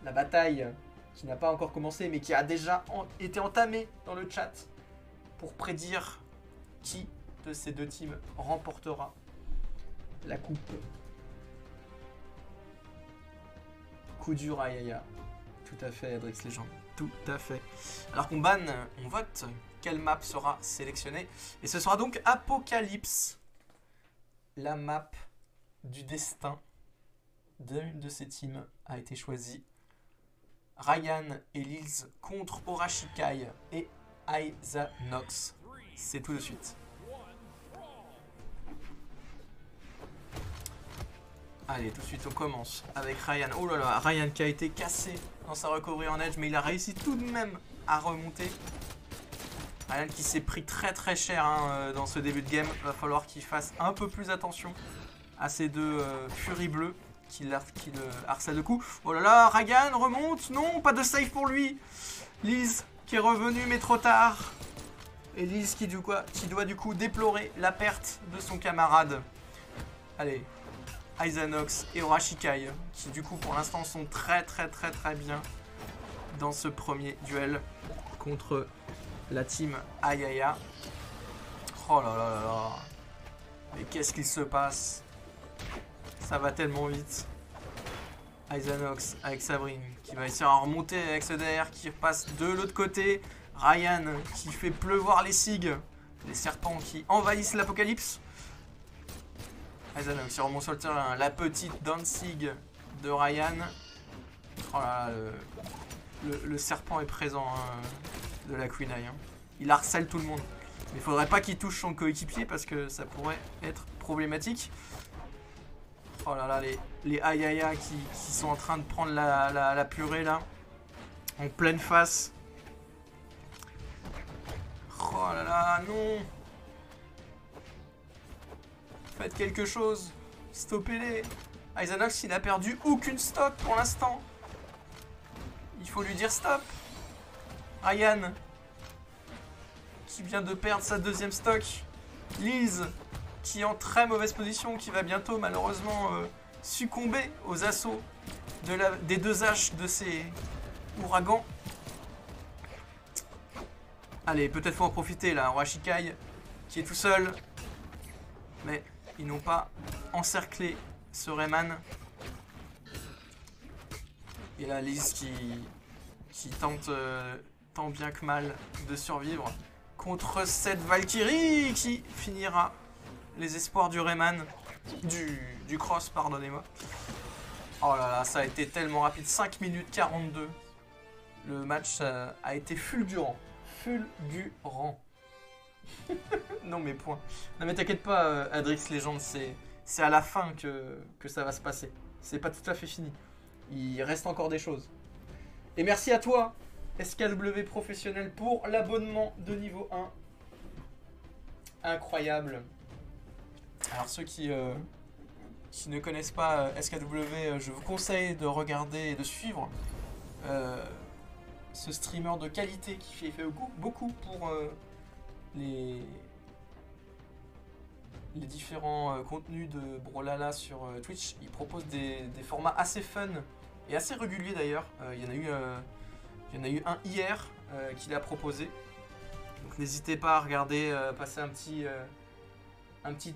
la bataille qui n'a pas encore commencé mais qui a déjà été entamée dans le chat pour prédire qui de ces deux teams remportera la coupe. Coup dur à Yaya. Tout à fait, Adrix Legend. Tout à fait. Alors qu'on banne, on vote quelle map sera sélectionnée. Et ce sera donc Apocalypse, la map du destin d'une de ces teams a été choisie. Ryan et Lils contre Orashikai et Aizanox. C'est tout de suite. Allez, tout de suite on commence avec Ryan. Oh là là, Ryan qui a été cassé dans sa recovery en edge, mais il a réussi tout de même à remonter. Ryan qui s'est pris très très cher dans ce début de game. Il va falloir qu'il fasse un peu plus attention à ces deux furies bleues qui le harcèlent de coups. Oh là là, Ryan remonte. Non, pas de save pour lui. Liz qui est revenu mais trop tard. Et Liz qui doit du coup déplorer la perte de son camarade. Allez. Aizanox et Orashikai qui du coup pour l'instant sont très bien dans ce premier duel contre la team Ayaya. Oh là là là là. Mais qu'est-ce qu'il se passe? Ça va tellement vite. Aizanox avec Sabrine qui va essayer de remonter avec ce DR qui repasse de l'autre côté. Ryan qui fait pleuvoir les SIG, les serpents qui envahissent l'Apocalypse. Aizanox qui remonte sur le terrain. La petite Danzig de Ryan. Oh là là, le serpent est présent de la Queen Eye. Il harcèle tout le monde. Mais il faudrait pas qu'il touche son coéquipier parce que ça pourrait être problématique. Oh là là, les Ayaya qui sont en train de prendre la purée là. En pleine face. Oh là là, non. Faites quelque chose. Stoppez-les. Aizanox, il n'a perdu aucune stock pour l'instant. Il faut lui dire stop. Ryan, qui vient de perdre sa deuxième stock. Liz, qui est en très mauvaise position, qui va bientôt malheureusement succomber aux assauts des deux haches de ces ouragans. Allez, peut-être faut en profiter là. Orashikai, qui est tout seul. Mais ils n'ont pas encerclé ce Rayman. Et là, Liz qui tente tant bien que mal de survivre contre cette Valkyrie qui finira les espoirs du Rayman. Du cross, pardonnez-moi. Oh là là, ça a été tellement rapide. 5 minutes 42. Le match a été fulgurant. Fulgurant. Non mais point. Non mais t'inquiète pas, Adrix Legend, c'est à la fin que ça va se passer. C'est pas tout à fait fini. Il reste encore des choses. Et merci à toi, SKW Professionnel, pour l'abonnement de niveau 1. Incroyable. Alors ceux qui ne connaissent pas SKW, je vous conseille de regarder et de suivre ce streamer de qualité qui fait beaucoup pour les différents contenus de Brawlhalla sur Twitch. Il propose des formats assez fun et assez réguliers d'ailleurs. Il y en a eu un hier qu'il a proposé. Donc n'hésitez pas à regarder, passer un petit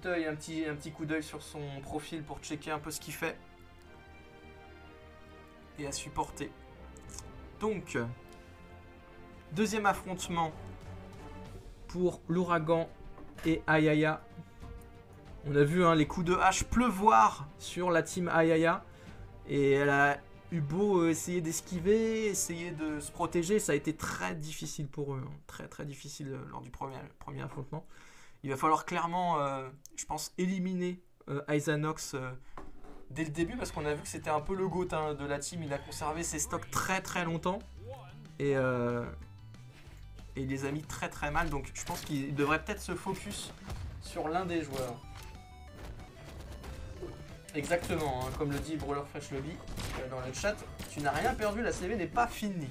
œil, un petit coup d'œil sur son profil pour checker un peu ce qu'il fait. Et à supporter. Donc, deuxième affrontement pour l'ouragan et Ayaya. On a vu les coups de hache pleuvoir sur la team Ayaya. Et elle a eu beau essayer d'esquiver, essayer de se protéger. Ça a été très difficile pour eux. Très difficile lors du premier affrontement. Il va falloir clairement, je pense, éliminer Aizanox dès le début. Parce qu'on a vu que c'était un peu le GOAT de la team. Il a conservé ses stocks très longtemps. Et il les a mis très mal. Donc je pense qu'il devrait peut-être se focus sur l'un des joueurs. Exactement, comme le dit Brawler Fresh Lobby dans le chat. Tu n'as rien perdu, la CV n'est pas finie.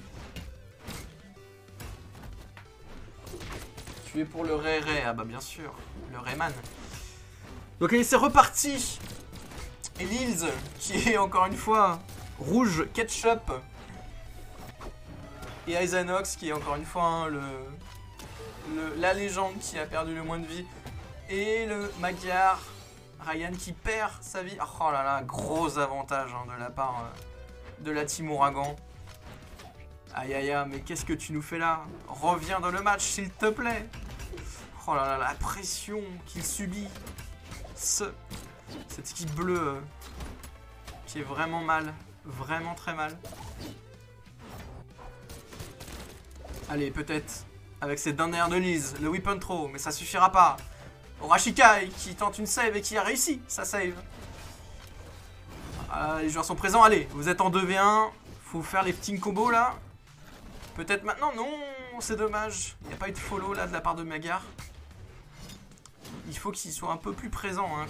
Tu es pour le Ray. Ah bah bien sûr, le Rayman. Donc allez, c'est reparti. Et Lils, qui est encore une fois rouge ketchup, Et Isanox qui est encore une fois hein, la légende qui a perdu le moins de vie. Et le Magyar, Ryan qui perd sa vie. Oh là là, gros avantage hein, de la part de la team Ouragan. Aïe aïe aïe, mais qu'est-ce que tu nous fais là? Reviens dans le match s'il te plaît. Oh là là, la pression qu'il subit. Cette équipe bleue qui est vraiment mal. Vraiment très mal. Allez, peut-être avec cette dernière de Lise, le weapon throw, mais ça suffira pas. Orashikai qui tente une save et qui a réussi sa save. Les joueurs sont présents, allez, vous êtes en 2v1. Faut faire les petits combos là. Peut-être maintenant, non, c'est dommage. Il n'y a pas eu de follow là de la part de Magyar. Il faut qu'ils soient un peu plus présents hein,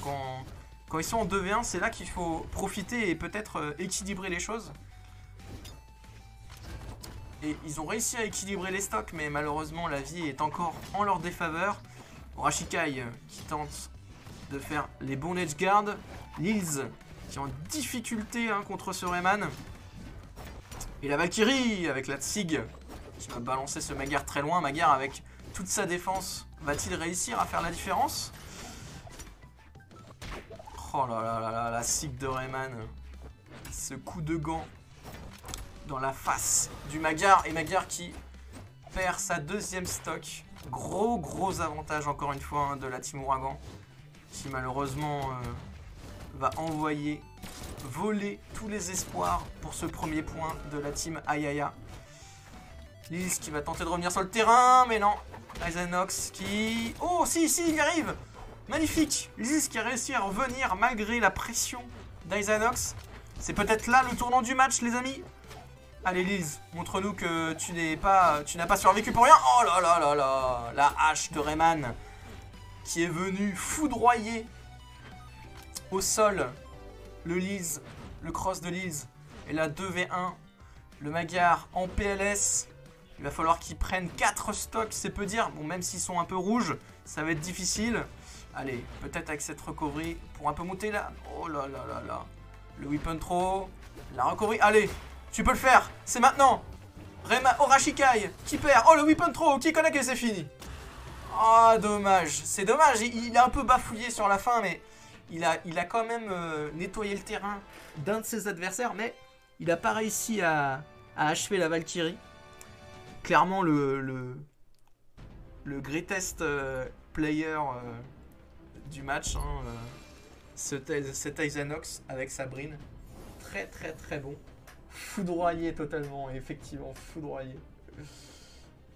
quand ils sont en 2v1, c'est là qu'il faut profiter et peut-être équilibrer les choses. Et ils ont réussi à équilibrer les stocks, mais malheureusement la vie est encore en leur défaveur. Orashikai qui tente de faire les bons edge guard. Lils qui est en difficulté hein, contre ce Rayman. Et la Valkyrie avec la Tsig qui va balancer ce Magyar très loin. Magyar avec toute sa défense, va-t-il réussir à faire la différence? Oh là là là là, la Tsig de Rayman. Ce coup de gant dans la face du Magyar. Et Magyar qui perd sa deuxième stock. Gros avantage encore une fois hein, de la team Ouragan. Qui malheureusement va envoyer, voler tous les espoirs pour ce premier point de la team Ayaya. Lils qui va tenter de revenir sur le terrain, mais non. Isanox qui... Oh si, il y arrive. Magnifique. Lils qui a réussi à revenir malgré la pression d'Isanox. C'est peut-être là le tournant du match les amis. Allez Lils, montre-nous que tu n'as pas survécu pour rien. Oh là là là là. La hache de Rayman qui est venue foudroyer au sol le Lils, le cross de Lils. Et là 2v1, le Magyar en PLS. Il va falloir qu'ils prennent 4 stocks, c'est peu dire. Bon, même s'ils sont un peu rouges, ça va être difficile. Allez, peut-être avec cette recovery pour un peu monter là. Oh là là là là. Le weapon throw, la recovery. Allez, tu peux le faire, c'est maintenant. Orashikai qui perd. Oh, le weapon throw, qui connaît que c'est fini. Ah, dommage. C'est dommage, il a un peu bafouillé sur la fin, mais il a quand même nettoyé le terrain d'un de ses adversaires, mais il n'a pas réussi à achever la Valkyrie. Clairement le greatest player du match, hein, cet Isanox avec Sabrine. Très bon. Foudroyé totalement, effectivement, foudroyé.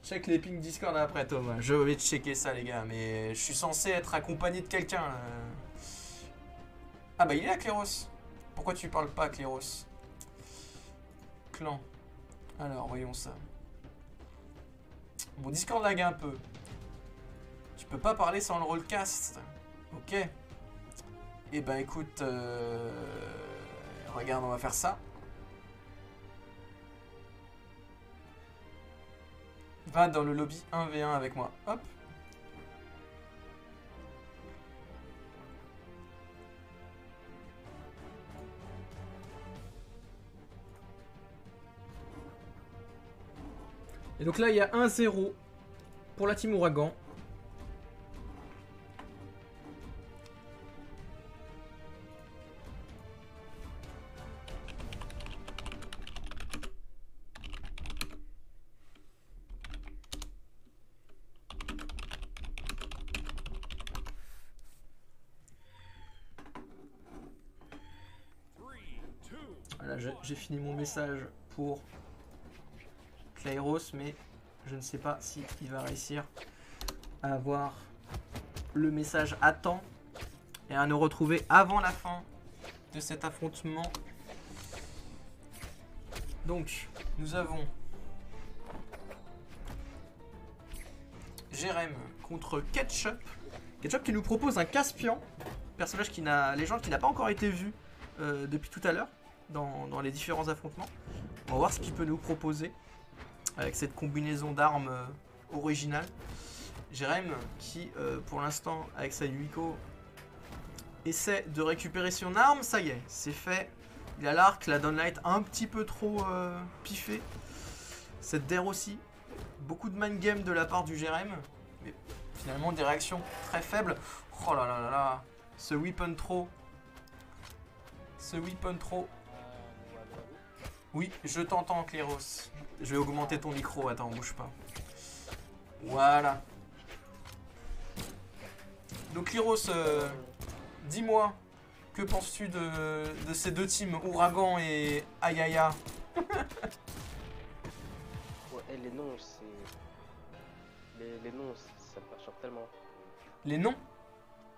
Check les pings Discord après Thomas. Je vais checker ça les gars, mais je suis censé être accompagné de quelqu'un. Ah bah il est là Cléros. Pourquoi tu parles pas Cléros? Clan. Alors voyons ça. Mon Discord lag un peu. Tu peux pas parler sans le rollcast. Ok. Et bah écoute, regarde, on va faire ça. Va dans le lobby 1v1 avec moi. Hop. Et donc là, il y a 1-0 pour la team Ouragan. Voilà, j'ai fini mon message pour Cléros, mais je ne sais pas si il va réussir à avoir le message à temps et à nous retrouver avant la fin de cet affrontement. Donc, nous avons Jérém contre Ketchup. Ketchup qui nous propose un Caspian, personnage légende qui n'a pas encore été vu depuis tout à l'heure dans les différents affrontements. On va voir ce qu'il peut nous proposer avec cette combinaison d'armes originale. Jérém qui, pour l'instant, avec sa Yuiko, essaie de récupérer son arme. Ça y est, c'est fait. Il a l'arc, la downlight un petit peu trop piffé. Cette DER aussi. Beaucoup de mind game de la part du Jérém. Mais finalement des réactions très faibles. Oh là là là là. Ce weapon throw. Ce weapon throw. Oui, je t'entends, Cléros. Je vais augmenter ton micro. Attends, bouge pas. Voilà. Donc, Cléros, dis-moi, que penses-tu de ces deux teams, Ouragan et Ayaya? Ouais, les noms, c'est. Les noms, ça me perturbe tellement. Les noms?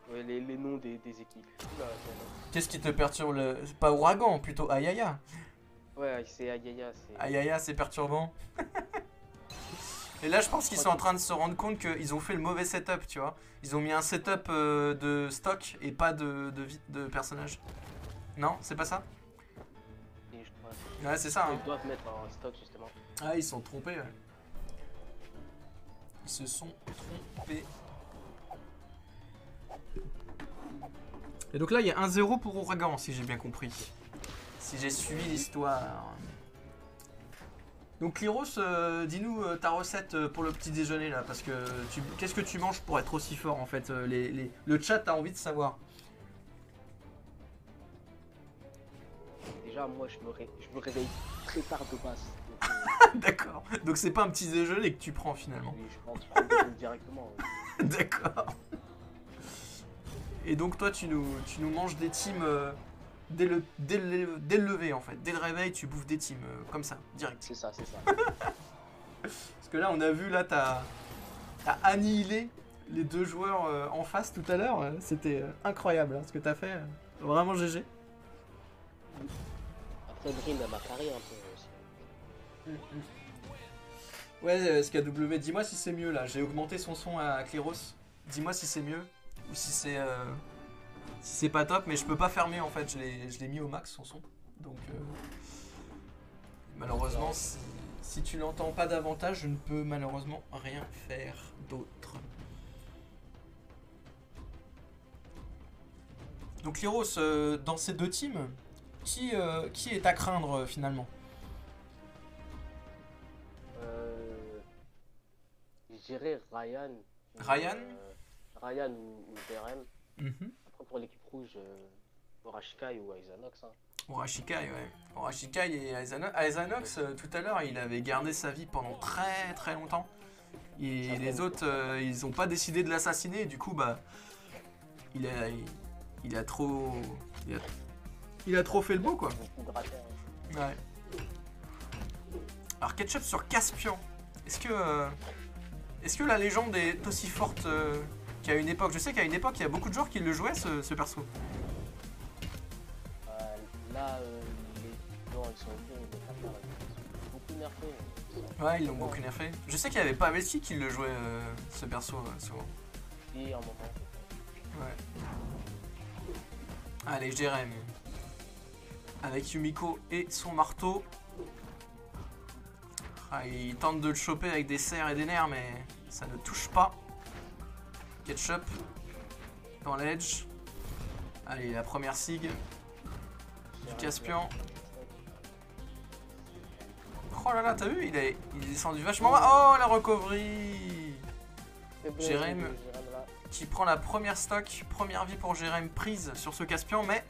Ouais, les noms des équipes. Oula, Qu'est-ce qui te perturbe C'est pas Ouragan, plutôt Ayaya. ouais, c'est Ayaya. Ayaya, c'est perturbant. Et là, je pense qu'ils sont en train de se rendre compte qu'ils ont fait le mauvais setup, tu vois. Ils ont mis un setup de stock et pas de personnage. Non, c'est pas ça? Et je crois. Ouais, c'est ça. Hein. Ils doivent mettre en stock, justement. Ah, ils sont trompés, ouais. Ils se sont trompés. Et donc là, il y a 1-0 pour Ouragan, si j'ai bien compris. Si j'ai suivi l'histoire. Donc Clyros, dis-nous ta recette pour le petit déjeuner là, parce que qu'est-ce que tu manges pour être aussi fort en fait le chat a envie de savoir. Déjà, moi, je me réveille très tard de base. D'accord. Donc c'est pas un petit déjeuner que tu prends finalement. Oui, je pense directement. Oui. D'accord. Et donc toi, tu nous manges des teams dès le lever en fait. Dès le réveil, tu bouffes des teams comme ça, direct. C'est ça, c'est ça. Parce que là, on a vu, là, t'as annihilé les deux joueurs en face tout à l'heure. C'était incroyable hein, ce que t'as fait. Vraiment GG. Après, Green m'a carré un peu aussi. Ouais, SKW, dis-moi si c'est mieux là. J'ai augmenté son son à Clyros. Dis-moi si c'est mieux ou si c'est pas top, mais je peux pas fermer en fait. Je l'ai mis au max son son. Donc malheureusement, si tu l'entends pas davantage, je ne peux malheureusement rien faire d'autre. Donc Clyros, dans ces deux teams, qui est à craindre finalement? Je dirais Ryan. Ryan Ryan ou Jérém. Mhm. Après, pour l'équipe rouge, Horashikai ou Aizanox. Hein. Horashikai, ouais. Horashikai et Aizanox, tout à l'heure, il avait gardé sa vie pendant très très longtemps. Et les autres, ils ont pas décidé de l'assassiner. Du coup, bah, il a trop fait le beau, quoi. Ouais. Alors, Ketchup sur Caspian. Est-ce que la légende est aussi forte qu'à une époque? Je sais qu'à une époque, il y a beaucoup de joueurs qui le jouaient, ce perso. Là, les joueurs, ils sont beaucoup nerfés. Ouais, ils l'ont beaucoup nerfé. Je sais qu'il y avait Pavelski qui le jouait, ce perso, souvent. Et un moment. Ouais. Allez, Jérém. Avec Yumiko et son marteau. Ah, il tente de le choper avec des serres et des nerfs, mais ça ne touche pas. Ketchup dans l'edge. Allez, la première sig du Caspian. Oh là là, t'as vu, il est descendu vachement bas. Oh, la recovery. Jérém qui prend la première stock. Première vie pour Jérém prise sur ce Caspian, mais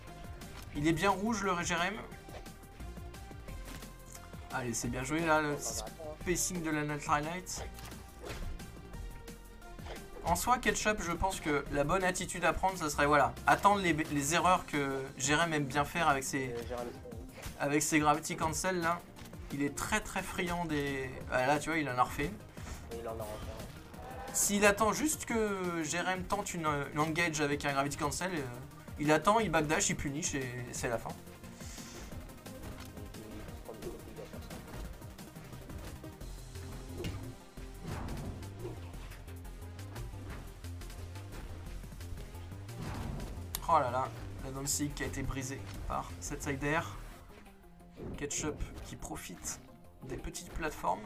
il est bien rouge le Jérém. Allez, c'est bien joué là, le spacing de la Twilight. En soi, Ketchup, je pense que la bonne attitude à prendre, ce serait voilà, attendre les erreurs que Jérém aime bien faire avec ses Gravity Cancel là. Il est très très friand des... Ah, là, tu vois, il en a refait. S'il attend juste que Jérém tente une engage avec un Gravity Cancel, il attend, il backdash, il punish et c'est la fin. Oh là là, la Danzig qui a été brisée par cette side air. Ketchup qui profite des petites plateformes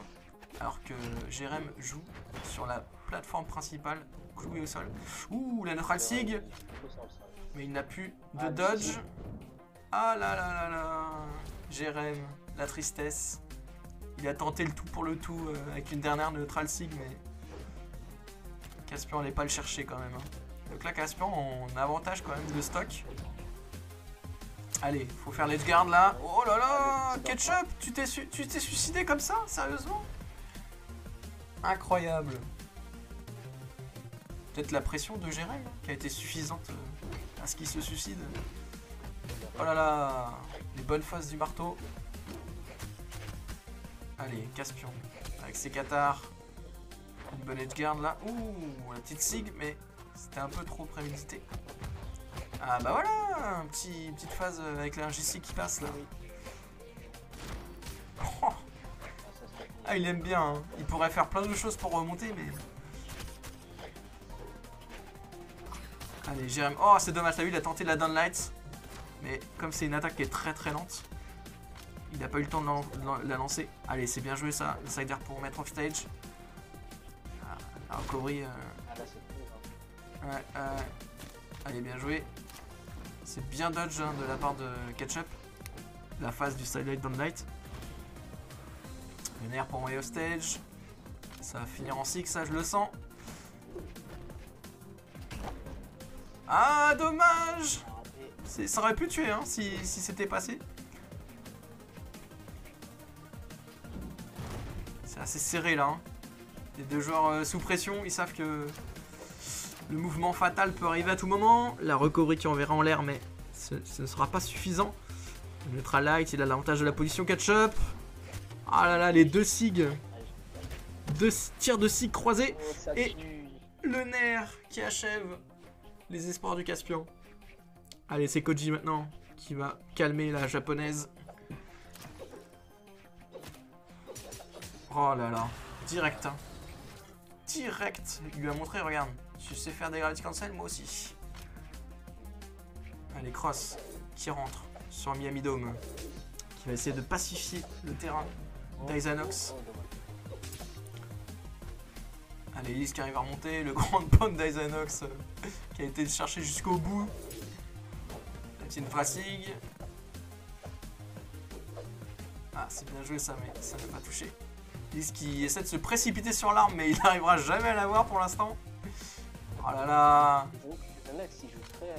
alors que Jérém joue sur la plateforme principale clouée au sol. Ouh, la neutral sig, mais il n'a plus de dodge. Ah là là là là, Jérém, la tristesse. Il a tenté le tout pour le tout avec une dernière neutral sig, mais Caspian n'allait pas le chercher quand même. Hein. Donc là, Caspian, on a avantage quand même de stock. Allez, faut faire l'edgeguard là. Oh là là, Ketchup, tu t'es suicidé comme ça? Sérieusement? Incroyable. Peut-être la pression de Jérém qui a été suffisante à ce qu'il se suicide. Oh là là, les bonnes faces du marteau. Allez, Caspian, avec ses cathares. Une bonne edgeguard là. Ouh, la petite sig, mais c'était un peu trop prémédité. Ah bah voilà, petite phase avec la JC qui passe là. Oh. Ah, il aime bien, hein. Il pourrait faire plein de choses pour remonter, mais... Allez, Jérém. Oh, c'est dommage, t'as vu, il a tenté la downlight. Mais comme c'est une attaque qui est très très lente, il n'a pas eu le temps de la lancer. Allez, c'est bien joué ça, le sider pour mettre off stage. Ah, recovery. Ouais, allez, bien joué. C'est bien dodge hein, de la part de Ketchup. La phase du sidelight downlight. Le nerf pour envoyer off stage. Ça va finir en 6, ça je le sens. Ah, dommage! Ça aurait pu tuer hein, si c'était passé. C'est assez serré là. Hein. Les deux joueurs sous pression, ils savent que le mouvement fatal peut arriver à tout moment. La recovery qui enverra en l'air, mais ce ne sera pas suffisant. Le neutral light, il a l'avantage de la position Ketchup. Ah là là, les deux SIG. Deux tirs de SIG croisés. Et le nerf qui achève les espoirs du Caspian. Allez, c'est Koji maintenant qui va calmer la japonaise. Oh là là, direct. Hein. Direct. Il lui a montré, regarde, je sais faire des gravity cancel, moi aussi. Allez, Cross qui rentre sur Miami Dome. Qui va essayer de pacifier le terrain d'Isanox. Allez, Elise qui arrive à remonter. Le grand pont d'Isanox qui a été cherché jusqu'au bout. La petite Frasig. Ah, c'est bien joué ça, mais ça n'a pas touché. Elise qui essaie de se précipiter sur l'arme, mais il n'arrivera jamais à l'avoir pour l'instant. Oh là là. Le mec, s'il joue très...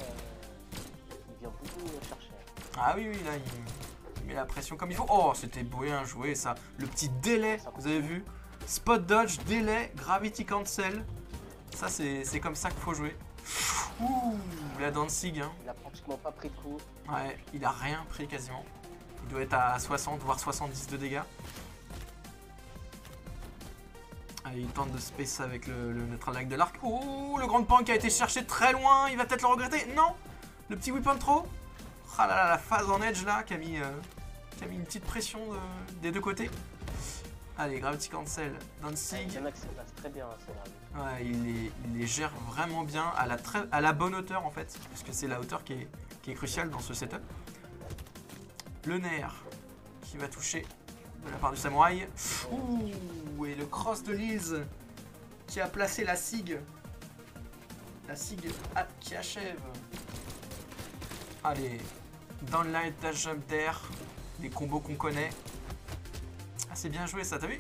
il vient beaucoup chercher. Ah oui, oui, là, il met la pression comme il faut. Oh, c'était bien joué ça. Le petit délai, vous avez vu? Spot dodge, délai, gravity cancel. Ça, c'est comme ça qu'il faut jouer. Ouh, la Danzig. Hein. Il a pratiquement pas pris de coup. Ouais, il a rien pris quasiment. Il doit être à 60, voire 70 de dégâts. Allez, il tente de space avec le neutral lag de l'arc. Ouh, le grand pan qui a été cherché très loin. Il va peut-être le regretter. Non, le petit weapon trop. Ah là là, la phase en edge là qui a mis une petite pression des deux côtés. Allez, gravity cancel, Danzig. Xanax se passe très bien, c'est ouais, il les gère vraiment bien à la bonne hauteur en fait, parce que c'est la hauteur qui est cruciale dans ce setup. Le nerf qui va toucher de la part du samouraï. Ouh, et le cross de Lise qui a placé la SIG. La SIG qui achève. Allez, downlight, dash jump d'air, les combos qu'on connaît. Ah, c'est bien joué ça, t'as vu,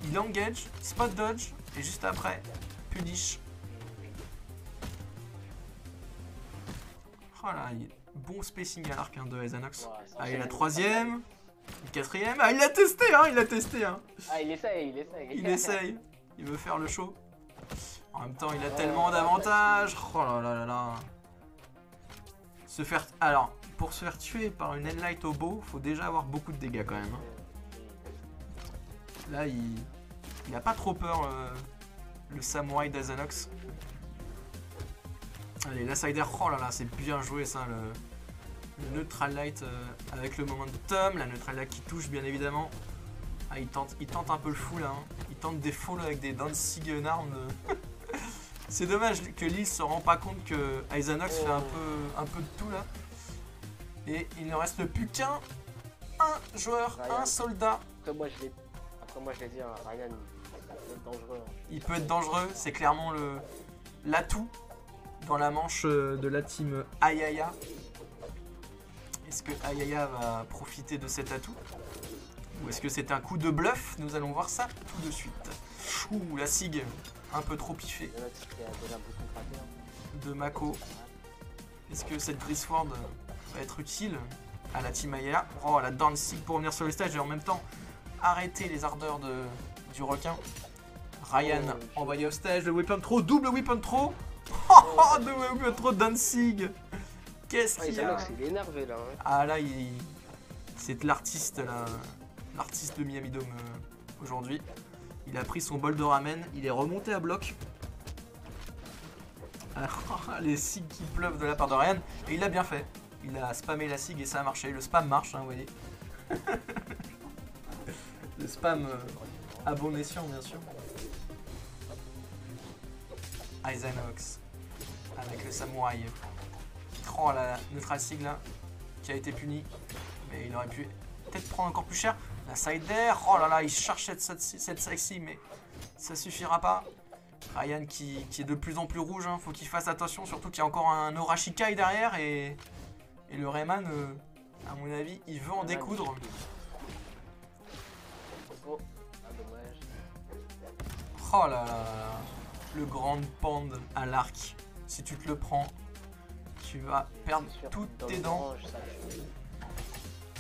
il engage, spot dodge, et juste après, punish. Oh là, bon spacing à l'arc hein, de Isanox. Ouais, allez, la troisième, le quatrième, ah il l'a testé hein, il l'a testé hein. Ah il essaye. Il essaye, il veut faire le show. En même temps, il a tellement d'avantages. Oh là là là là. Alors, pour se faire tuer par une Enlight au bow, faut déjà avoir beaucoup de dégâts quand même. Hein. Là, il a pas trop peur, le samouraï d'Isanox. Allez, la sider, oh là là, c'est bien joué ça, le neutral light avec le momentum, la neutral light qui touche bien évidemment. Ah, il tente un peu le fou là, hein. Il tente des falls avec des Danzig armes. C'est dommage que Lise se rend pas compte que Isanox fait un peu de tout là. Et il ne reste plus qu'un joueur, Ryan. Un soldat. Après moi je l'ai dit, hein, Ryan il peut être dangereux. Il peut être dangereux, c'est clairement l'atout dans la manche de la team Ayaya. Est-ce que Ayaya va profiter de cet atout? Ou est-ce que c'est un coup de bluff? Nous allons voir ça tout de suite. Ouh, la SIG, un peu trop piffée de Mako. Est-ce que cette Grisford va être utile à la Team Aya? Oh, la Danzig pour venir sur le stage et en même temps arrêter les ardeurs du requin. Ryan envoyé au stage, le weapon throw, double weapon throw. Oh, double weapon throw Danzig. Qu'est-ce qu'il y a? Il est énervé là. Hein. Ah là, c'est l'artiste là, l'artiste de Miami Dome aujourd'hui. Il a pris son bol de ramen, il est remonté à bloc. Les SIG qui pleuvent de la part de Ryan. Et il a bien fait. Il a spammé la SIG et ça a marché. Le spam marche, hein, vous voyez. Le spam à bon escient, bien sûr. Izanox avec le samouraï qui prend la neutral SIG là, qui a été puni. Mais il aurait pu peut-être prendre encore plus cher. La side air, oh là là, il cherche cette sexy, mais ça suffira pas. Ryan qui est de plus en plus rouge, hein. Faut qu'il fasse attention, surtout qu'il y a encore un Orashikai derrière et le Rayman, à mon avis, il veut en découdre. Oh là là là, le grand pand à l'arc. Si tu te le prends, tu vas perdre toutes tes dents.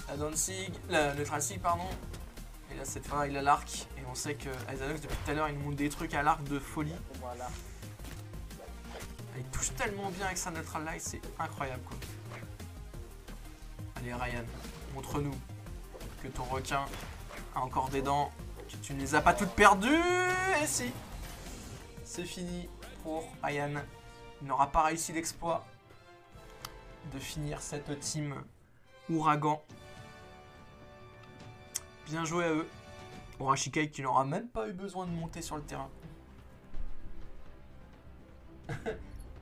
La Danzig, la Neutral Sig, pardon. Et là, cette fois, il a l'arc. Et on sait que Izanox, depuis tout à l'heure, il nous montre des trucs à l'arc de folie. Voilà. Il touche tellement bien avec sa Neutral Light, c'est incroyable, quoi. Allez, Ryan, montre-nous que ton requin a encore des dents, que tu ne les as pas toutes perdues. Et si, c'est fini pour Ryan. Il n'aura pas réussi l'exploit de finir cette team Ouragan. Bien joué à eux. Orashikai qui n'aura même pas eu besoin de monter sur le terrain.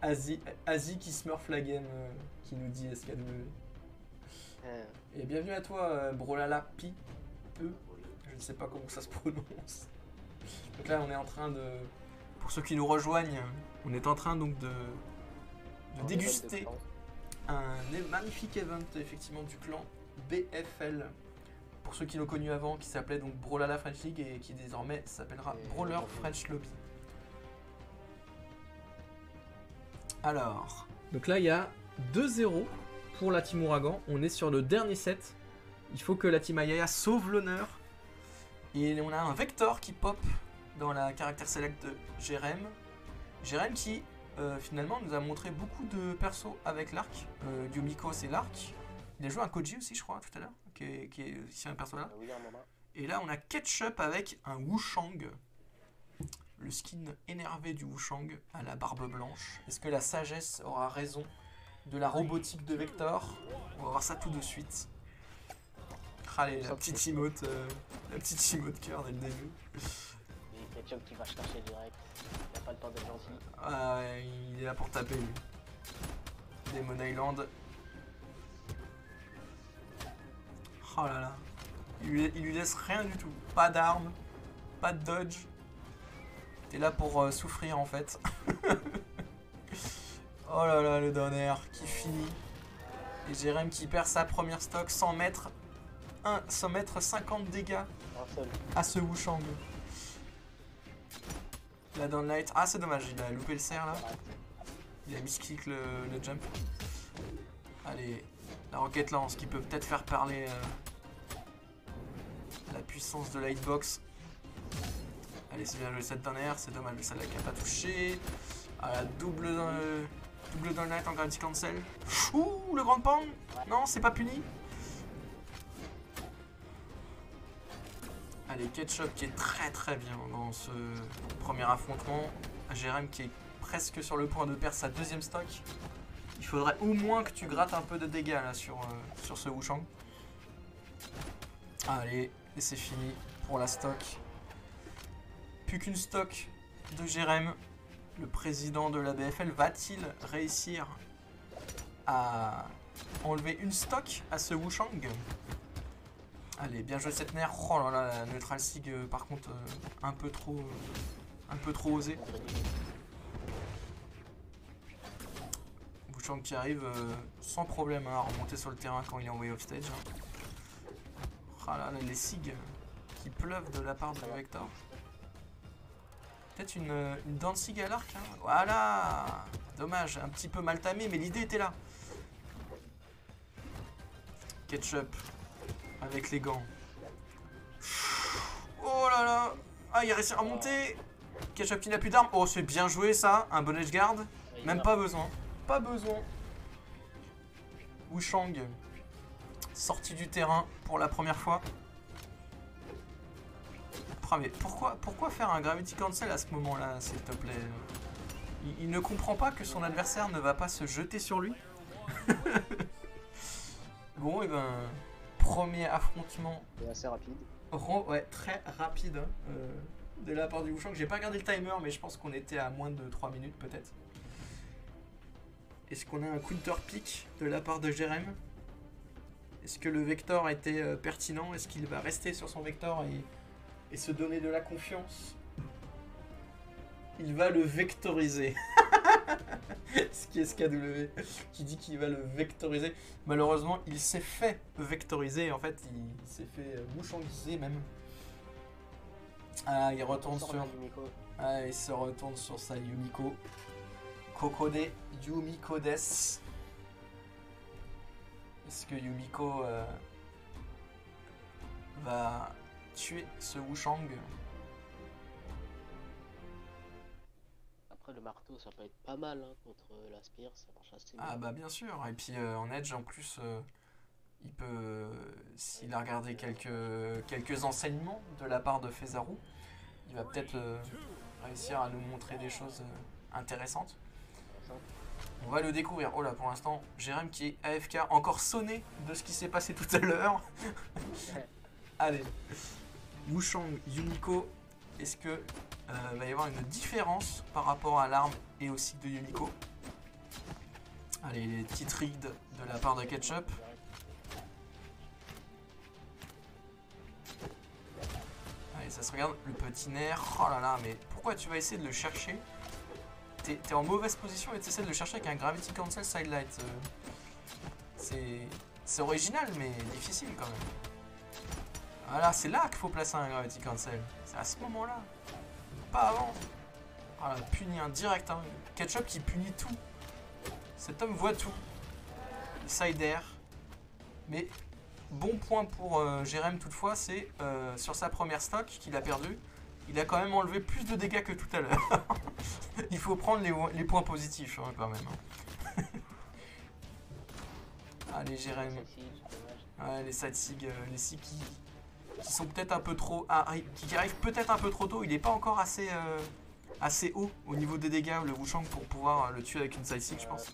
Asie qui smurf la game, qui nous dit SKW. Et bienvenue à toi, Brolala Pi. Je ne sais pas comment ça se prononce. Donc là, on est en train de... Pour ceux qui nous rejoignent, on est en train donc de déguster un magnifique event effectivement du clan BFL. Pour ceux qui l'ont connu avant, qui s'appelait donc Brolala French League et qui désormais s'appellera Brawler French Lobby. Alors, donc là il y a 2-0 pour la Team Ouragan. On est sur le dernier set. Il faut que la Team Aya sauve l'honneur. Et on a un Vector qui pop dans la caractère select de Jerem. Jerem qui finalement nous a montré beaucoup de persos avec l'arc. Yumiko c'est l'arc. Il a joué un Koji aussi je crois tout à l'heure. Qui est ici un perso là. Et là on a Ketchup avec un Wushang. Le skin énervé du Wushang à la barbe blanche. Est-ce que la sagesse aura raison de la robotique de Vector? On va voir ça tout de suite. Allez, la petite emote cœur dès le début. Et Ketchup qui va chercher direct. Il n'a pas le temps d'être gentil. Ah, il est là pour taper lui. Demon Island. Oh là là. Il lui laisse rien du tout. Pas d'armes, pas de dodge. T'es là pour souffrir en fait. Oh là là, le donner qui finit. Et Jérém qui perd sa première stock sans mettre 50 dégâts à ce Wushang. La downlight. Ah c'est dommage, il a loupé le cerf là. Il a misclick le jump. Allez, la rocket lance qui peut peut-être faire parler la puissance de la hitbox. Allez, c'est bien joué cette dernière, c'est dommage, celle-là qui n'a pas touché. Ah, la double downlight en gravity cancel. Ouh, le grand pan. Non, c'est pas puni. Allez, Ketchup qui est très très bien dans ce premier affrontement. Jérém qui est presque sur le point de perdre sa deuxième stock. Il faudrait au moins que tu grattes un peu de dégâts là sur ce Wushang. Allez, et c'est fini pour la stock. Plus qu'une stock de Jérém. Le président de la BFL va-t-il réussir à enlever une stock à ce Wushang? Allez, bien joué cette nerf. Oh là là, la Neutral Sig par contre un peu trop osé. Wushang qui arrive sans problème à remonter sur le terrain quand il est envoyé offstage. Ah là, les SIG qui pleuvent de la part de Vector. Peut-être une Danzig à l'arc. Hein. Voilà. Dommage, un petit peu mal tamé, mais l'idée était là. Ketchup avec les gants. Oh là là. Ah, il a réussi à remonter. Ketchup qui n'a plus d'armes. Oh, c'est bien joué ça. Un bon edge guard. Même pas besoin. Pas besoin. Wushang sorti du terrain pour la première fois. Ah, mais pourquoi faire un Gravity Cancel à ce moment-là, s'il te plaît? Il ne comprend pas que son adversaire ne va pas se jeter sur lui. Bon, et ben, premier affrontement. C'est assez rapide. Ouais, très rapide hein, de la part du Wushang. J'ai pas regardé le timer, mais je pense qu'on était à moins de 3 minutes peut-être. Est-ce qu'on a un counter pick de la part de Jerem? Est-ce que le Vector était pertinent? Est-ce qu'il va rester sur son Vector et se donner de la confiance? Il va le vectoriser. Ce qui est SKW qui dit qu'il va le vectoriser. Malheureusement, il s'est fait vectoriser. En fait, il s'est fait Wushangiser même. Ah, il retourne sur... Ah, il se retourne sur sa Yumiko. Kokode Yumiko des. Est-ce que Yumiko va tuer ce Wushang? Après le marteau ça peut être pas mal hein, contre la Spear, ça marche assez bien. Ah bah bien sûr, et puis en edge en plus il peut, s'il a regardé quelques enseignements de la part de Fezaru, il va peut-être réussir à nous montrer des choses intéressantes. On va le découvrir. Oh là, pour l'instant, Jerem qui est AFK, encore sonné de ce qui s'est passé tout à l'heure. Allez, Wushang, Yumiko, est-ce que va y avoir une différence par rapport à l'arme et au cycle de Yumiko? Allez, les petites rides de la part de Ketchup. Allez, ça se regarde, le petit nerf. Oh là là, mais pourquoi tu vas essayer de le chercher? T'es en mauvaise position et tu essaies de le chercher avec un Gravity Cancel Sidelight. C'est original, mais difficile quand même. Voilà, c'est là qu'il faut placer un Gravity Cancel. C'est à ce moment-là. Pas avant. Voilà, punit un direct. Hein. Ketchup qui punit tout. Cet homme voit tout. Le side air. Mais bon point pour Jerem toutefois, c'est sur sa première stock qu'il a perdu. Il a quand même enlevé plus de dégâts que tout à l'heure. Il faut prendre les points positifs hein, quand même. Hein. Allez, Jerem. Ouais, les side sig, les sig qui sont peut-être un peu trop... qui arrivent peut-être un peu trop tôt. Il n'est pas encore assez haut au niveau des dégâts, le Wushang, pour pouvoir le tuer avec une side sig, je pense.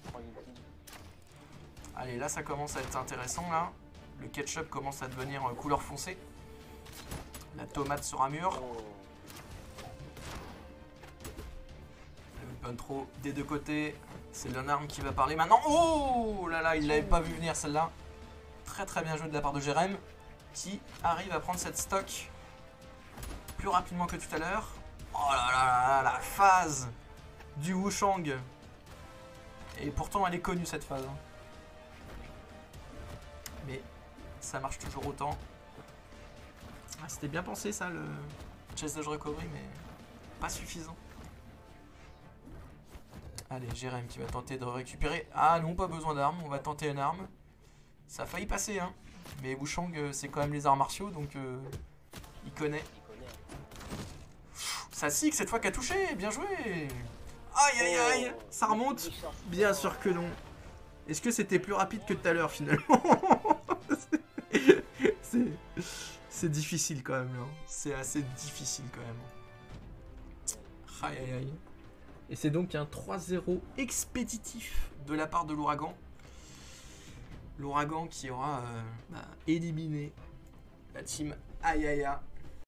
Allez, là, ça commence à être intéressant, là. Le ketchup commence à devenir couleur foncée. La tomate sera mûre. Le Puntro des deux côtés. C'est l'unarme qui va parler maintenant. Oh là là, il l'avait pas vu venir, celle-là. Très très bien joué de la part de Jerem, qui arrive à prendre cette stock plus rapidement que tout à l'heure. Oh là là là, la phase du Wushang. Et pourtant elle est connue cette phase. Mais ça marche toujours autant. Ah, c'était bien pensé ça, le chest dodge recovery, mais pas suffisant. Allez, Jerem qui va tenter de récupérer. Ah non, pas besoin d'armes, on va tenter une arme. Ça a failli passer, hein. Mais Wushang, c'est quand même les arts martiaux, donc il connaît. Ça sigue cette fois qui a touché, bien joué. Aïe aïe aïe, ça remonte. Bien sûr que non. Est-ce que c'était plus rapide que tout à l'heure finalement? C'est difficile quand même là. C'est assez difficile quand même. Aïe aïe aïe. Et c'est donc un 3-0 expéditif de la part de l'Ouragan. L'Ouragan qui aura éliminé la team Ayaya